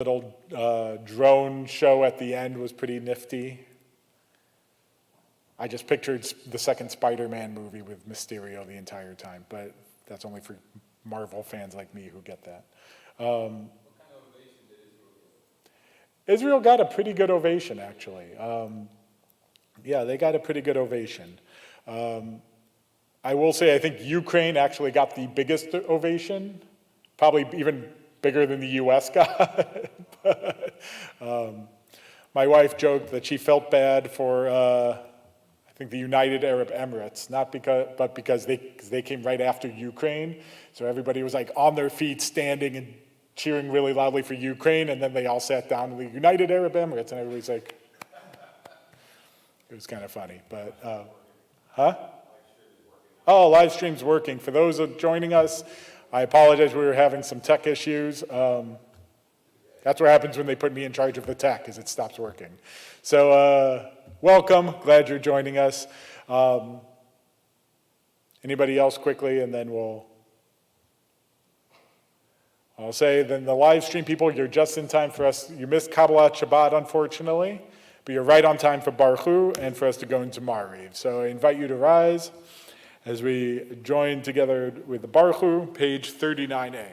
Little drone show at the end was pretty nifty. I just pictured the second Spider-Man movie with Mysterio the entire time, but that's only for Marvel fans like me who get that. What kind of ovation did Israel get? Israel got a pretty good ovation, actually. Yeah, they got a pretty good ovation. I will say I think Ukraine actually got the biggest ovation, probably even bigger than the US got. My wife joked that she felt bad for, I think, the United Arab Emirates, but because they came right after Ukraine. So everybody was like on their feet, standing and cheering really loudly for Ukraine, and then they all sat down in the United Arab Emirates, and everybody's like, it was kind of funny, but, huh? Oh, live stream's working. For those joining us, I apologize, we were having some tech issues. That's what happens when they put me in charge of the tech, is it stops working. So welcome, glad you're joining us. Anybody else quickly, and then I'll say then the live stream people, you're just in time for us. You missed Kabbalat Shabbat, unfortunately, but you're right on time for Baruch Hu and for us to go into Mariv. So I invite you to rise as we join together with the Baruch Hu, page 39a.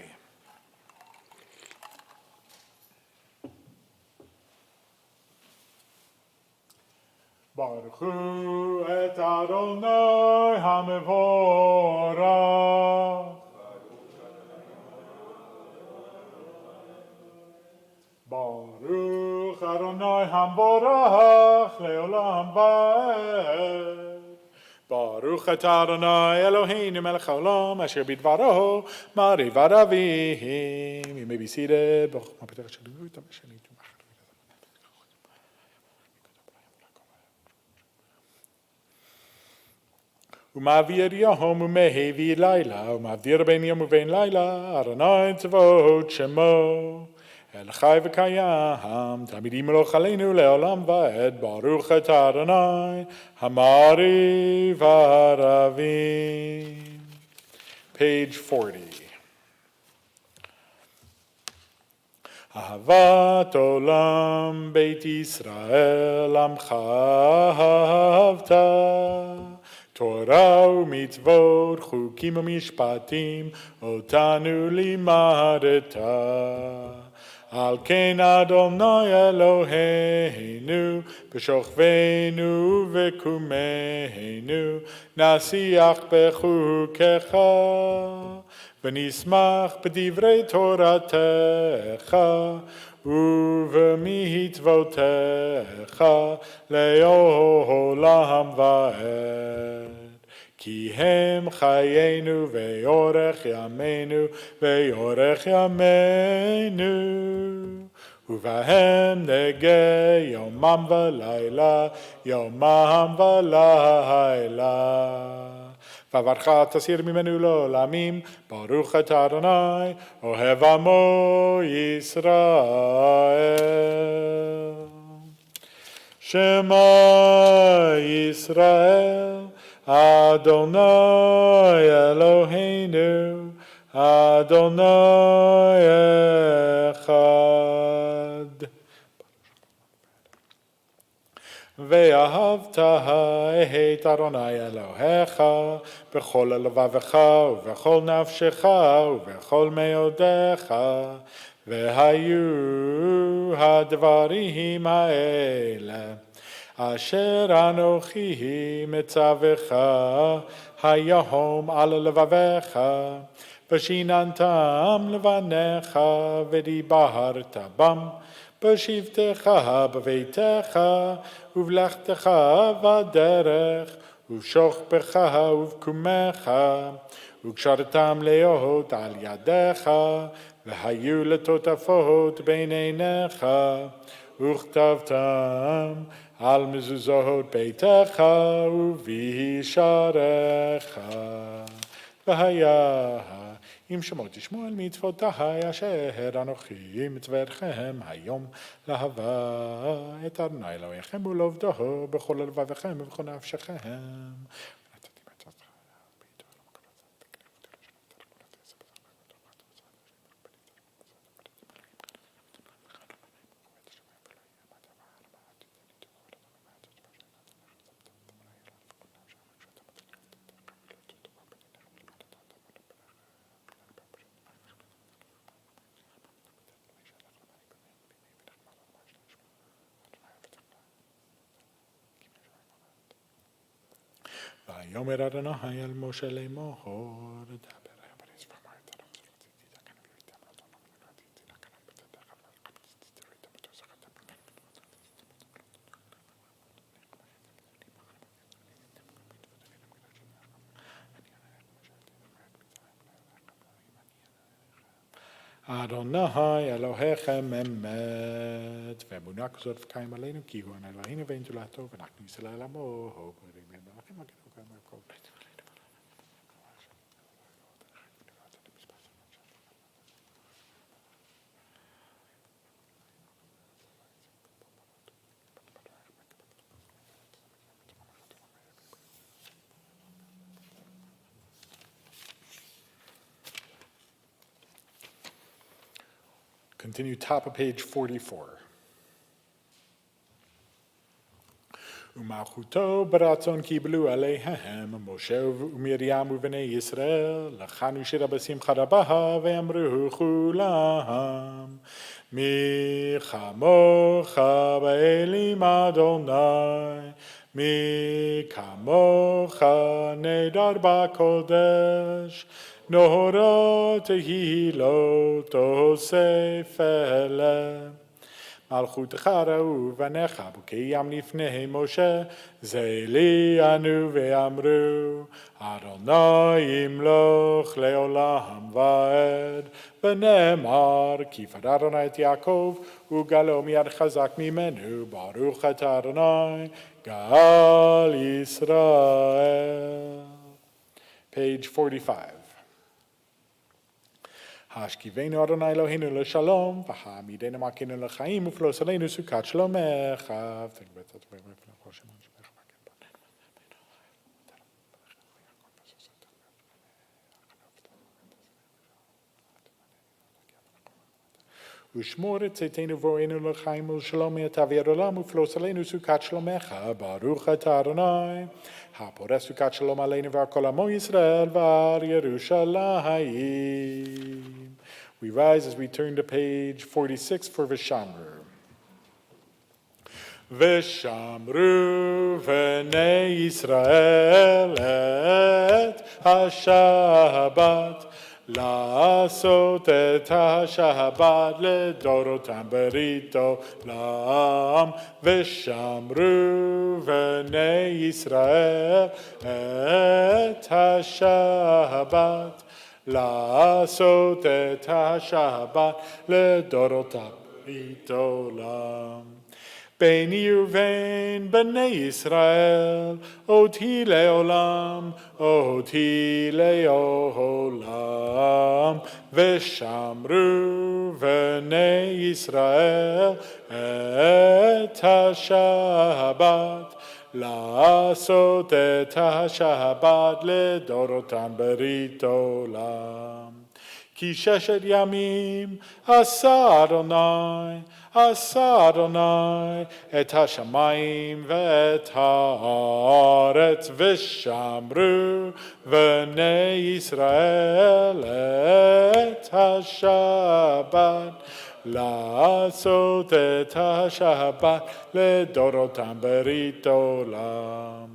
Baruch Hu et Adonai HaMevorach. Baruch Adonai HaMevorach Leolam Vaed. Baruch atah Adonai Eloheinu melech haolam asher bidvaro mariv aravim. You may be seated. Umavir yom umehevi laila umavir ben yom uvein laila Adonai tzavot shemo El chai v'kayam, tamidim meloch aleinu le'olam va'ed, baruch et Adonai, hamari v'aravim. Page 40. Ahavat olam beit Yisrael amcha ahavta, Torah u'mitzvot, chukim u'mishpatim, otanu limadeta. Al ken Adonai Eloheinu, b'shochveinu v'kumeinu, nasiach b'chukecha, v'nismach b'divrei Toratecha, u'v'mitzvotecha, le'olam va'ed. Ki hem chayenu ve'orech yameinu ve'orech yameinu uvahem nege yomam v'layla yomam v'layla v'avarcha tasir mimenu l'olamim baruch et Adonai ohev amo Yisrael Shema Yisrael Adonai Eloheinu, Adonai Echad. Ve'ahavta et Adonai Elohecha, b'chol levavecha, u'v'chol nafshecha, u'v'chol meodecha, ve'hayu hadvarim ha'ele. Asher anochi metzavecha hayahom al levavecha v'shinantam levanecha v'dibarta bam b'shivtecha b'veitecha uv'lechtecha v'derech uv'shochbecha uv'kumecha ugsharatam leot al yadecha v'hayu letotafot beineinecha uchtavtam Al mezuzot beitecha uvisharecha v'haya im shemot tishmu al mitzvotahay asher anochi mitzverchem hayom lahava et Adonai Elohechem ulovdoho b'chol levavechem v'chol nafshechem. Vayomer Adonai el Moshe לאמור, דבר בריס ואמרת אדוני אלוהיכם אמת, ואמונה כזאת וקיים עלינו, כי הוא אלוהינו ואין זולתו, ואנחנו ישראל עמו, ברימים מלאכים מגנו כאן מהכל. Continue top of page 44. ומלכותו ברצון קיבלו עליהם משה ומרים ובני ישראל, לחנו שירה בשמחה רבה ואמרו כולם, מי כמוך באלים אדוני, מי כמוך נדר בקודש, נהורות תהילות עושה פלא. מלכותך ראו בניך בוקיים לפני משה, זה לי ענו ואמרו, אדוני ימלוך לעולם ועד, ונאמר, כי פדה אדוני את יעקב, וגלו מיד חזק ממנו, ברוך אתה אדוני, גאל ישראל. Page 45. השכיבנו אדוני אלוהינו לשלום, והעמידנו מלכנו לחיים, ופלוס עלינו סוכת שלומך. ושמור את צאתנו ובואנו לחיים ולשלום יתביא עולם, ופלוס עלינו סוכת שלומך. ברוך אתה אדוני, הפורש סוכת שלום עלינו ועל כל עמו ישראל ועל ירושלים. We rise as we turn to page 46 for Vishamru. Vishamru v'nei Yisrael et ha-Shabbat, לעשות את השבת לדורותם ברית עולם, ושמרו בני ישראל את השבת, לעשות את השבת לדורותם ברית עולם. ביני ובין בני ישראל, אותי לעולם, אותי לעולם, ושמרו בני ישראל את השבת, לעשות את השבת לדורותם ברית עולם. כי ששת ימים עשה אדוני, עשה אדוני את השמיים ואת הארץ, ושמרו בני ישראל את השבת, לעשות את השבת לדורותם ברית עולם.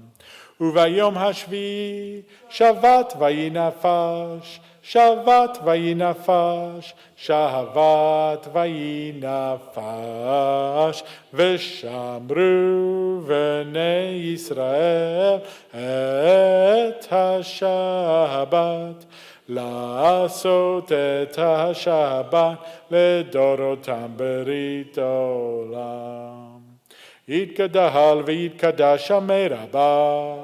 וביום השביעי שבת ויהי נפש, שבת ויהי נפש, שבת ויהי נפש, ושמרו בני ישראל את השבת, לעשות את השבת לדורותם ברית עולם. יתגדל ויתקדש שמי רבה,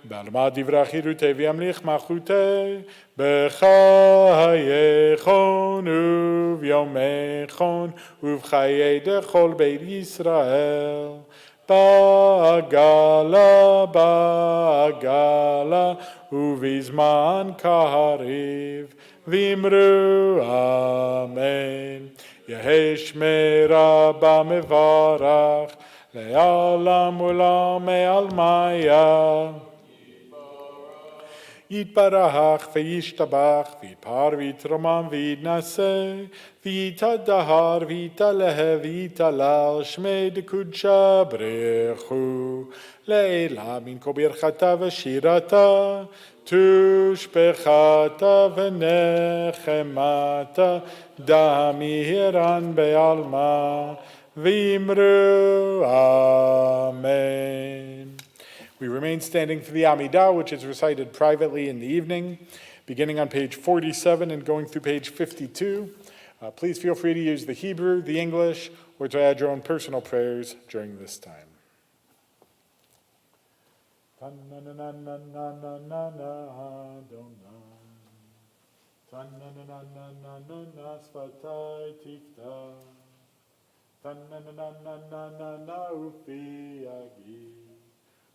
בעלמא דברי חירותי וימליך מלכותי, בחייכון וביומכון ובחיי דכל בית ישראל, בעגלה בעגלה ובזמן קריב, ואמרו אמן. יהי שמי רבה מברך לעולם עולם מעלמיה, יתברך וישתבח, ויתפאר ויתרומם ויתנשא, ויתהדר ויתעלה ויתהלל, שמי דקודשא בריך הוא, לעילה מן כל ברכתה ושירתה, תושבחתה ונחמתה, דמיהרן בעלמא, v'imru amen. We remain standing for the Amidah, which is recited privately in the evening, beginning on page 47 and going through page 52. Please feel free to use the Hebrew, the English, or to add your own personal prayers during this time.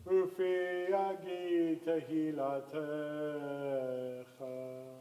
Ufi agi tehilatecha.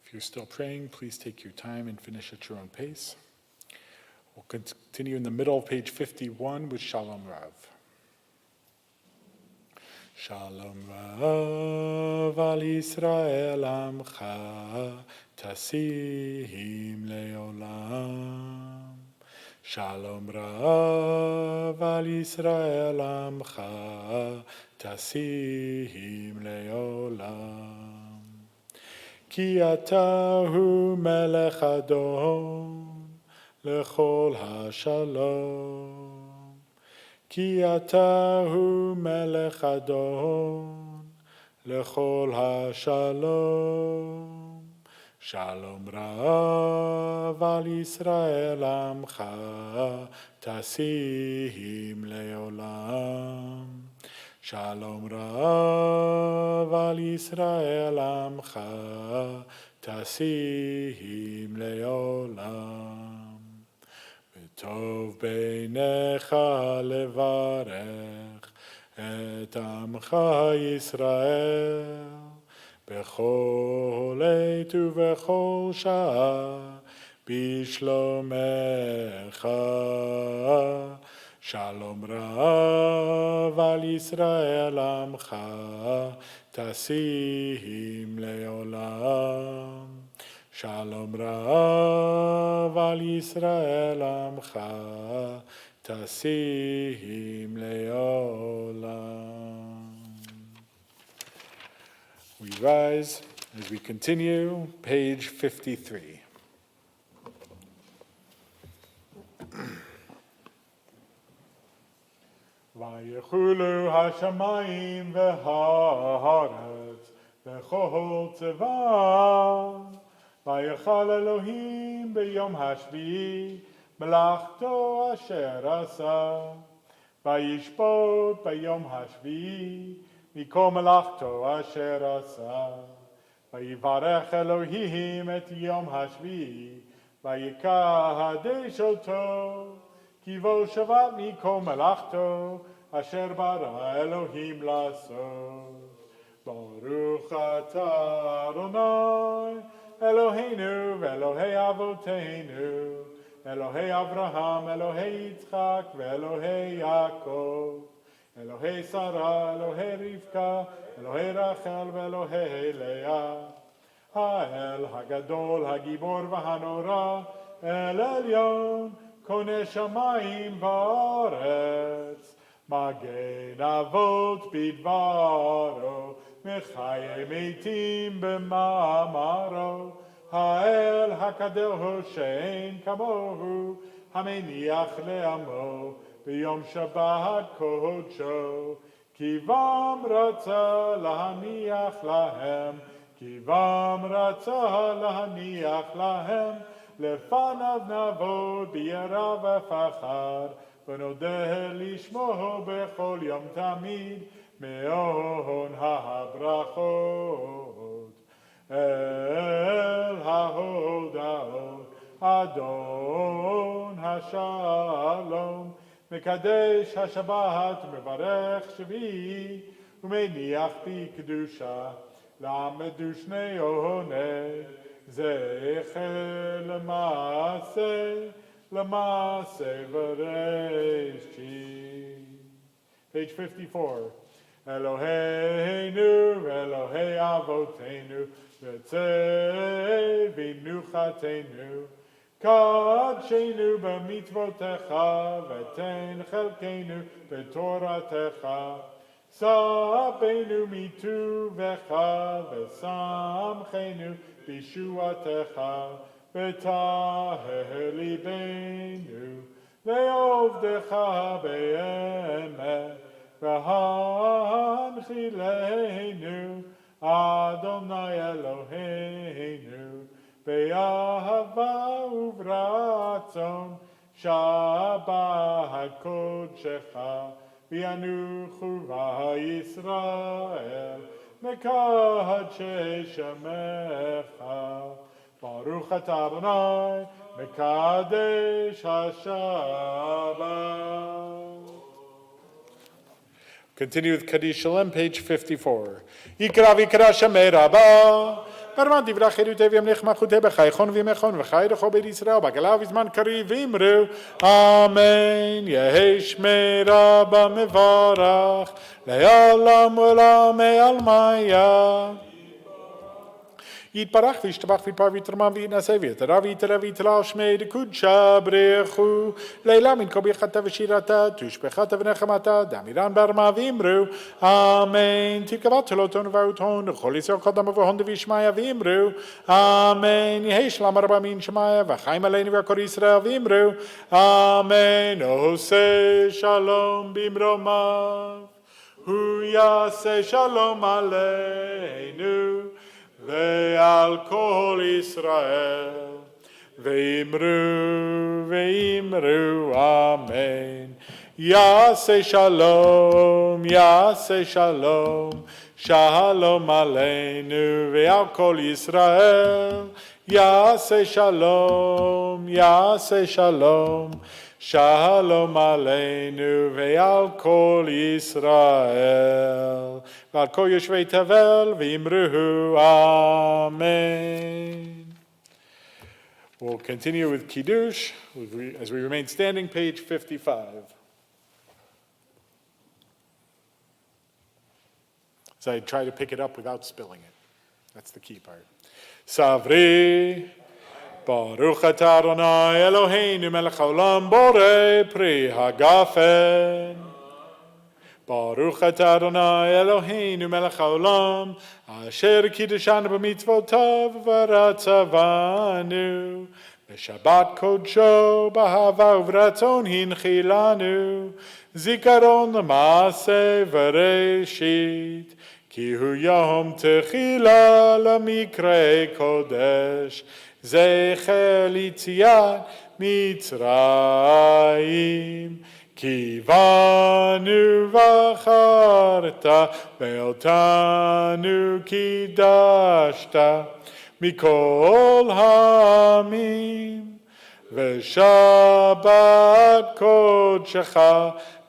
If you're still praying, please take your time and finish at your own pace. We'll continue in the middle of page 51 with Shalom Rav. Shalom Rav al Yisrael Amcha Tasihim Leolam. Shalom Rav al Yisrael Amcha Tasihim Leolam. Ki atahu melech adon lechol hashalom. Ki atahu melech adon lechol hashalom. Shalom rav al Yisrael amcha tasihim leolam. Shalom Rav al Yisrael Amcha Tasihim Leolam. V'tov beinecha levarech et Amcha Yisrael bechol עת ובכל שעה בשלומך. Shalom Rav al Yisrael Amcha Tasihim Leolam. Shalom Rav al Yisrael Amcha Tasihim Leolam. We rise as we continue, page 53. Vayechulu hashamayim v'haaretz בכל צבא. ויכל אלוהים ביום השביעי מלאכתו אשר עשה. וישפוט ביום השביעי מכל מלאכתו אשר עשה. ויברך אלוהים את יום השביעי ויקדש אותו, כי בו שבת מכל מלאכתו אשר ברא אלוהים לעשות. ברוך אתה אדוני אלוהינו ואלוהי אבותינו, אלוהי אברהם, אלוהי יצחק ואלוהי יעקב, אלוהי שרה, אלוהי רבקה, אלוהי רחל ואלוהי לאה. האל הגדול, הגיבור והנורא, אל עליון, קונה שמיים וארץ, מגן אבות בדברו, מחיי מתים במאמרו. האל הקדוש שאין כמוהו, המניח לעמו ביום שבת קודשו, כי בם רצה להניח להם, כי בם רצה להניח להם, לפניו נעבוד ביראה ופחד, ונודה לשמו בכל יום תמיד, מהון הברכות. אל ההודעות, אדון השלום, מקדש השבת ומברך שביעי, ומניח בקדושה, למדו שני עוני, זכר למעשה, למעשה וראשית. Page 54. אלוהינו, אלוהי אבותינו, בצא במנוחתנו, קדשנו במצוותיך, ותן חלקנו בתורתך. ספנו מטובך, ושמחנו בישועתך, ותהה ליבנו לעובדך באמת. והנחילנו, אדוני אלוהינו, באהבה וברצון, שבת קודשך, וינוחו בישראל, מקדשי שמך. ברוך אתה אדוני, מקדש השבת. Continue with Kaddish Shalom, page 54. יקרא ויקרא שמי רבה, ברמן דברי חירותי וימליך מלכותי בחייכון וימכון וחי לכל בית ישראל, בגלה ובזמן קריב ואמרו, אמן. יהי שמי רבה מברך, לעולם ולעמי עלמיה. יתברך וישתבח ויתפאר ויתרומם ויתנשא ויתרא ויתעלה ויתהלל שמי דקודשא בריחו, לעילה מן כה ברכתה ושירתה, תושבחתה ונחמתה, דמירן ברמה ואמרו, אמן. תתקבע תהילתנו ואהותנו לכל ישראל כל דם ובהון דבישמיא ואמרו, אמן. יהי שלום רבה מן שמיא וחיים עלינו וכל ישראל ואמרו, אמן. עושה שלום במרומיו, הוא יעשה שלום עלינו ועל כל ישראל, ואמרו אמן. יעשה שלום, יעשה שלום, שלום עלינו ועל כל ישראל, יעשה שלום, יעשה שלום, שלום עלינו ועל כל ישראל, ועל כל יושבי תבל ואמרו amen. We'll continue with Kiddush as we remain standing, page 55. So I try to pick it up without spilling it. That's the key part. Savri, Baruch atah Adonai Eloheinu melech haolam borei pri hagafen. Baruch atah Adonai Eloheinu melech haolam asher kiddeshanu b'mitzvotav v'ratzavanu b'shabbat kodsho b'ahava uvratzon hinchilanu zikaron l'maaseh v'reshit כי הוא יום תחילה למקרה קודש, זכר ליציאת מצרים. כי בנו בחרת ואותנו קידשת מכל העמים, ושבת קודשך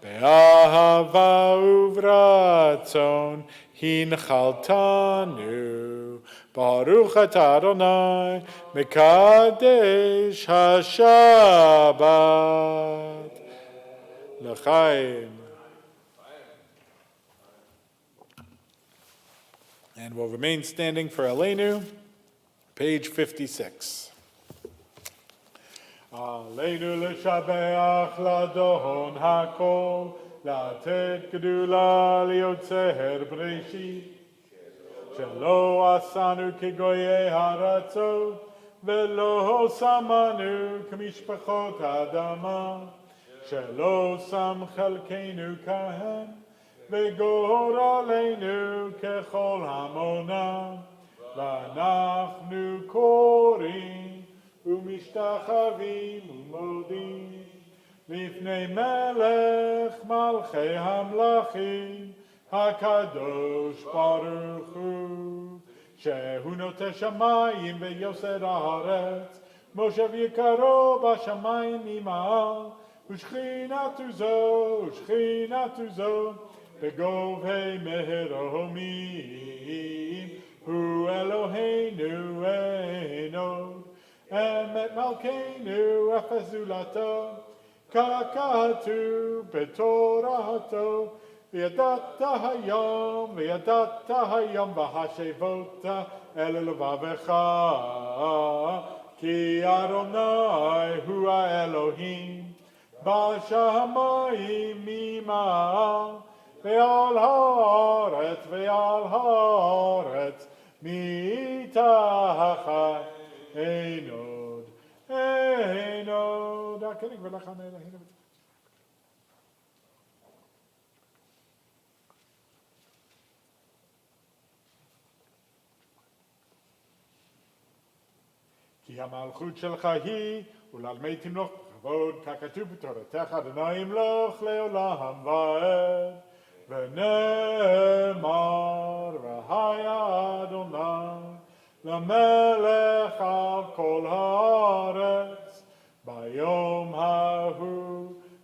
באהבה וברצון הנחלתנו. ברוך אתה אדוני מקדש השבת. L'chaim. And we'll remain standing for Aleinu, page 56. Aleinu l'shabeach ladon hakol, לתת גדולה ליוצר בראשית, שלא עשנו כגויי הארצות, ולא שמנו כמשפחות האדמה, שלא שם חלקנו כהם, וגורלנו ככל המונם, ואנחנו קוראים ומשתחווים ומודים לפני מלך מלכי המלכים, הקדוש ברוך הוא, שהוא נוטה שמיים ויוסד הארץ, מושב יקרו בשמיים ממעל, ושכינתו זו בגובי מרומים, הוא אלוהינו אין עוד, אמת מלכנו אפס זולתו, ככתוב בתורתו, וידעת היום והשבות אל לבבך, כי אדוני הוא האלוהים בשמיים ממעל, ועל הארץ מתחת אין עוד. הכנג ולך אלוהינו. כי המלכות שלך היא, ולעלמי תמלוך כבוד, ככתוב בתורתך, אדוני ימלוך לעולם ועד. ונאמר, והיה אדוני למלך על כל הארץ,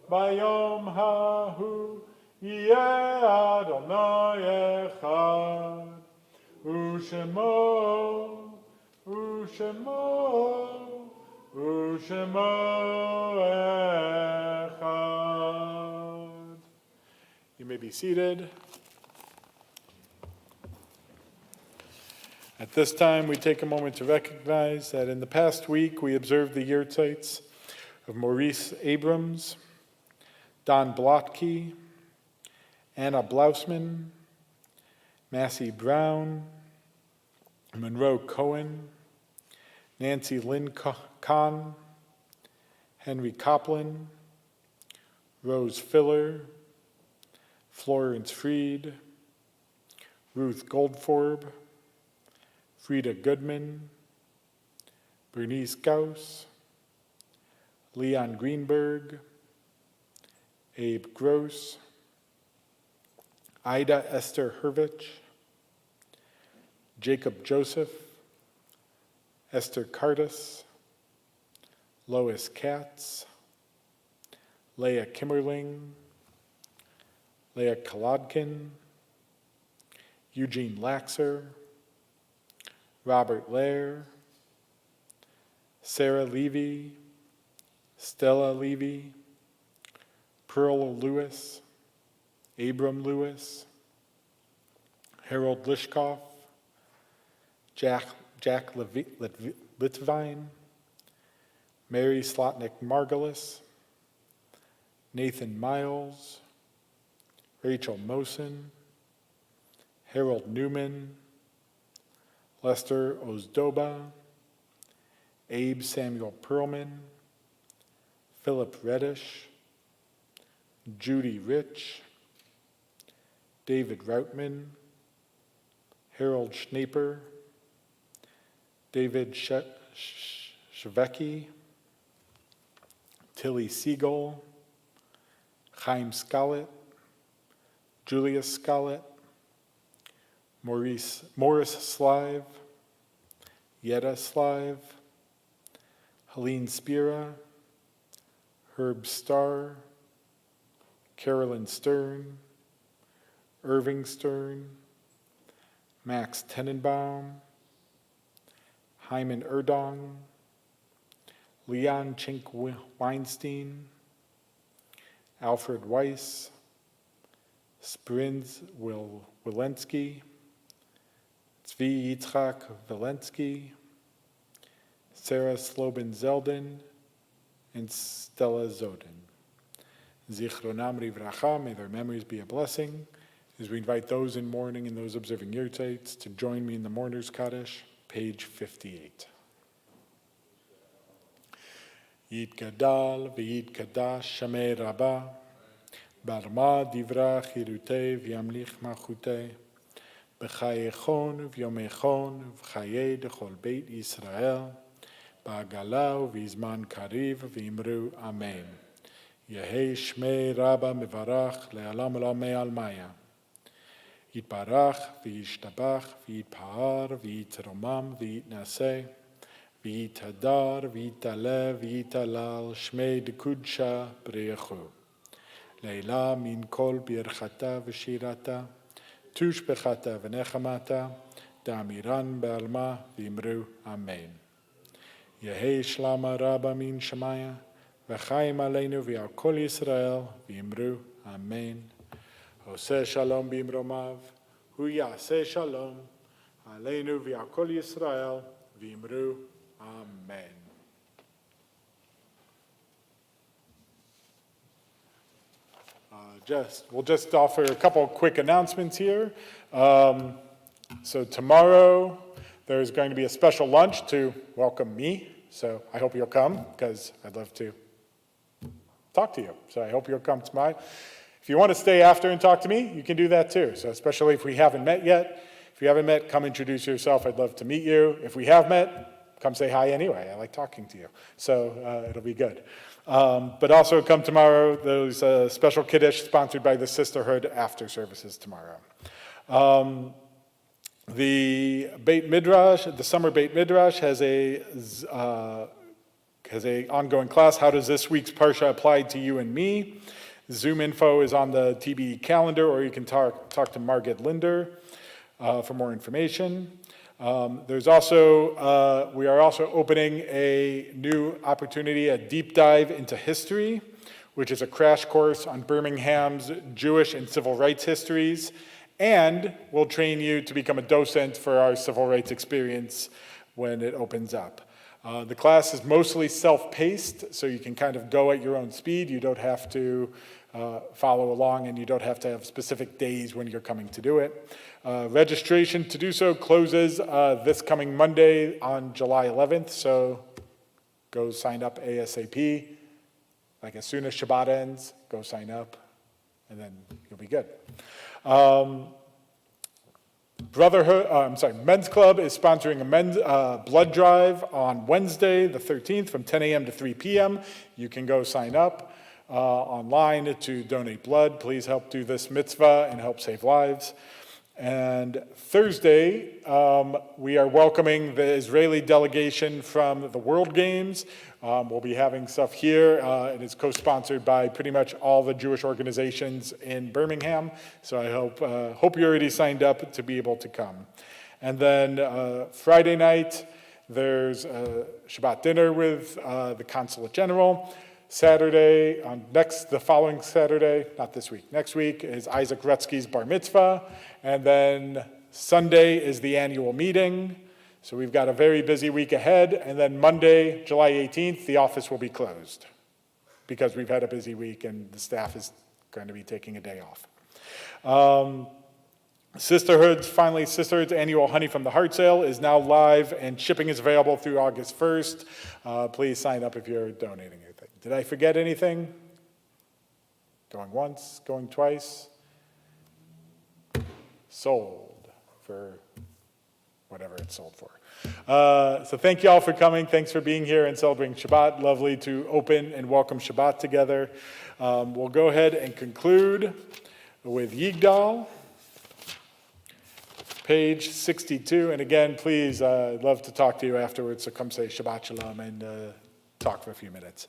ביום ההוא יהיה אדוני אחד, ושמו אחד. You may be seated. At this time, we take a moment to recognize that in the past week, we observed the yearzeits of Maurice Abrams, Don Blotke, Anna Blausman, Massey Brown, Monroe Cohen, Nancy Lynn Kahn, Henry Coplin, Rose Filler, Florence Freed, Ruth Goldforb, Frida Goodman, Bernice Gauss, Leon Greenberg, Abe Gross, Ida Esther Hervich, Jacob Joseph, Esther Cardis, Lois Katz, Leah Kimmerling, Leah Kolodkin, Eugene Laxer, Robert Lair, Sarah Levy, Stella Levy, Pearl Lewis, Abram Lewis, Harold Lishkoff, Jack Litvine, Mary Slotnick Margulis, Nathan Miles, Rachel Mosen, Harold Newman, Lester Ozdoba, Abe Samuel Perlman, Philip Reddish, Judy Rich, David Routman, Harold Schnaper, David Shvecki, Tilly Siegel, Chaim Scarlett, Julius Scarlett, Morris Slive, Yetta Slive, Helene Spira, Herb Starr, Carolyn Stern, Irving Stern, Max Tenenbaum, Hyman Erdong, Leon Chink Weinstein, Alfred Weiss, Sprins Wilensky, Zvi Yitzchak Valensky, Sarah Slobin Zeldin, and Stella Zodin. Zichronam Livracha, may their memories be a blessing, as we invite those in mourning and those observing yurtzeits to join me in the Mourner's Kaddish, page 58. Yitgadal v'yitkadash shamei rabba, barma divra chirutei v'yamlich machutei, b'chayechon v'yomechon v'chayei dechol beit Yisrael, ba'agala v'izman kariv v'imru amen. Yehei shmei rabba mevarach le'alam olamei almaya. Yitbarach v'yishtabach v'yitpahar v'yitromam v'yitnaseh v'yitadar v'yitale v'yitalal shmei dekudsha b'reyechu. Leila min kol birchata v'shirata tushbechata v'nechamata da'amiran be'alma v'imru amen. Yehei shlama rabba min shamaya v'chaim aleinu v'al kol Yisrael v'imru amen. Oseh shalom b'imromav, hu yaseh shalom, aleinu v'al kol Yisrael, v'imru, amen. We'll just offer a couple quick announcements here. So tomorrow, there's going to be a special lunch to welcome me. So I hope you'll come, because I'd love to talk to you. So I hope you'll come tomorrow. If you want to stay after and talk to me, you can do that too. So especially if we haven't met yet. If you haven't met, come introduce yourself. I'd love to meet you. If we have met, come say hi anyway. I like talking to you. So it'll be good. But also come tomorrow. There's a special Kiddush sponsored by the Sisterhood after services tomorrow. The Beit Midrash, the summer Beit Midrash has a ongoing class. How does this week's Parsha apply to you and me? Zoom info is on the TBE calendar, or you can talk to Margaret Linder for more information. There's also, we are also opening a new opportunity, a deep dive into history, which is a crash course on Birmingham's Jewish and civil rights histories, and we'll train you to become a docent for our civil rights experience when it opens up. The class is mostly self-paced, so you can kind of go at your own speed. You don't have to follow along, and you don't have to have specific days when you're coming to do it. Registration to do so closes this coming Monday on July 11th, so go sign up ASAP. Like as soon as Shabbat ends, go sign up, and then you'll be good. Men's Club is sponsoring a men's blood drive on Wednesday, the 13th, from 10 a.m. to 3 p.m. You can go sign up online to donate blood. Please help do this mitzvah and help save lives. And Thursday, we are welcoming the Israeli delegation from the World Games. We'll be having stuff here. It is co-sponsored by pretty much all the Jewish organizations in Birmingham. So I hope you already signed up to be able to come. And then Friday night, there's a Shabbat dinner with the Consulate General. Saturday, the following Saturday, not this week, next week is Isaac Rutsky's bar mitzvah. And then Sunday is the annual meeting. So we've got a very busy week ahead. And then Monday, July 18th, the office will be closed because we've had a busy week and the staff is going to be taking a day off. Sisterhood's annual Honey from the Heart sale is now live and shipping is available through August 1st. Please sign up if you're donating anything. Did I forget anything? Going once, going twice? Sold for whatever it's sold for. So thank you all for coming. Thanks for being here and celebrating Shabbat. Lovely to open and welcome Shabbat together. We'll go ahead and conclude with Yigdal, page 62. And again, please, I'd love to talk to you afterwards, so come say Shabbat Shalom and talk for a few minutes.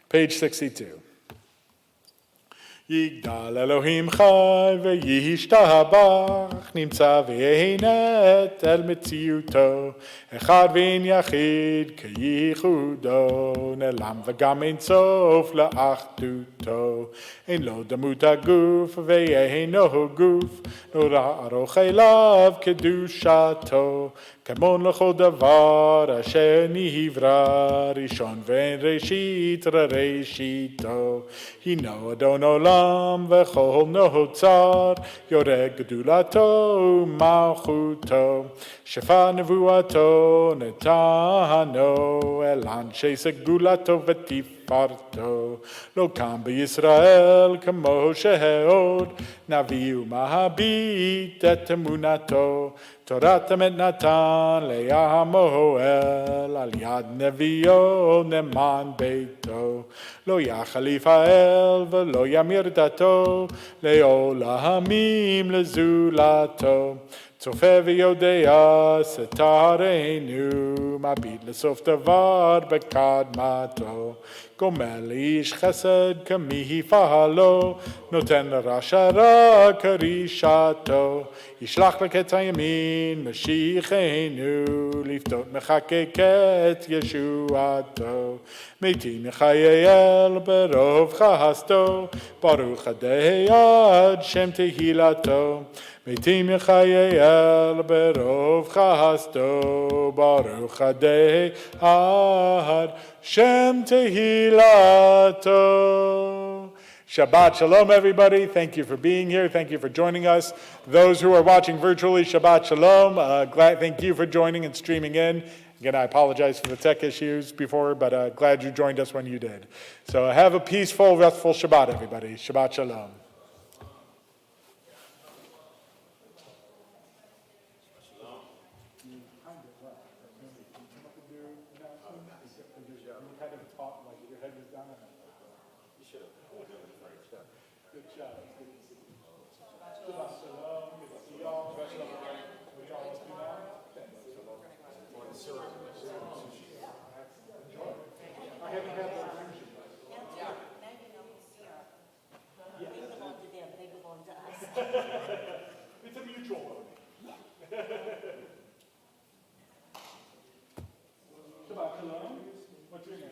Page 62. יגדל אלוהים חי וישתבח, נמצא ויהנת אל מציאותו, אחד ואין יחיד כייחודו, נעלם וגם אין סוף לאחדותו, אין לו דמות הגוף ואינו גוף, נורא ארוך אליו קדושתו, כמון לכל דבר אשר נברא, ראשון ואין ראשית ראשיתו, הינו אדון עולם וכל נוצר, יורק גדולתו ומלכותו, שפע נבואתו נתנו, אל אנשי סגולתו ותפארתו, לא קם בישראל כמו שעוד, נביא ומביט את אמונתו, תורת אמת נתן לעמו על יד נביאו נאמן ביתו, לא יחליף האל ולא ימיר דתו, לעולמים לזולתו, צופה ויודע סתרנו, מביט לסוף דבר בקדמתו, גומל איש חסד כמי פעלו, נותן לרשע רע כרישתו, ישלח לקץ הימין משיחנו, לפדות מחקק את ישועתו, מתים יחייל ברוב חסדו, ברוך עדי עד שם תהילתו, מתים יחייל ברוב חסדו, ברוך עדי עד שם tehilато. Shabbat Shalom, everybody. Thank you for being here. Thank you for joining us. Those who are watching virtually, Shabbat Shalom. Thank you for joining and streaming in. Again, I apologize for the tech issues before, but glad you joined us when you did. So have a peaceful, restful Shabbat, everybody. Shabbat Shalom. It's a mutual one. Shabbat Shalom. What's your name?